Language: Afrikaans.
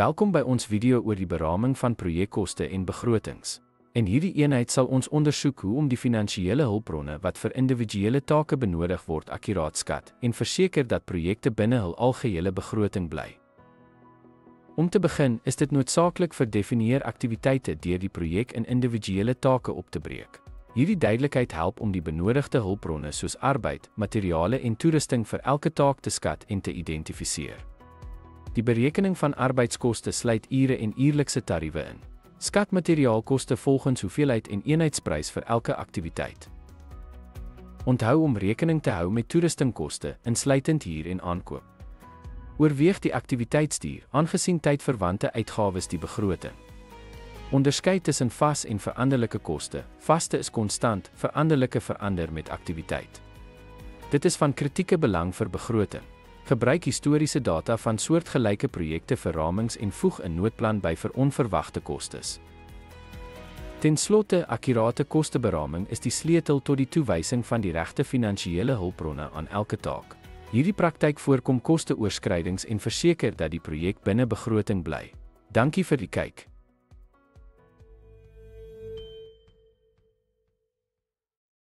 Welkom by ons video oor die beraming van projekkoste en begrotings. In hierdie eenheid sal ons ondersoek hoe om die finansiële hulpbronne wat vir individuele take benodig word akkuraat skat en verseker dat projekte binne hul algehele begroting bly. Om te begin is dit noodsaaklik vir definieer aktiwiteite deur die projek in individuele take op te breek. Hierdie duidelikheid help om die benodigde hulpbronne soos arbeid, materiale en toerusting vir elke taak te skat en te identifiseer. Die berekening van arbeidskoste sluit ure en uurlikse tariewe in. Skat materiaalkoste volgens hoeveelheid en eenheidsprys vir elke aktiwiteit. Onthou om rekening te hou met toerustingkoste, insluitend huur en aankoop. Oorweeg die aktiwiteitsduur, aangesien tydverwante uitgawes die begroting. Onderskei tussen vas en veranderlike koste. Vaste is konstant, veranderlike verander met aktiwiteit. Dit is van kritieke belang vir begroting. Gebruik historiese data van soortgelyke projekte vir ramings en voeg 'n noodplan by vir onverwagte kostes. Ten slotte, akkurate kosteberaming is die sleutel tot die toewysing van die regte finansiële hulpbronne aan elke taak. Hierdie praktyk voorkom kosteoorskrydings en verseker dat die projek binne begroting bly. Dankie vir die kyk.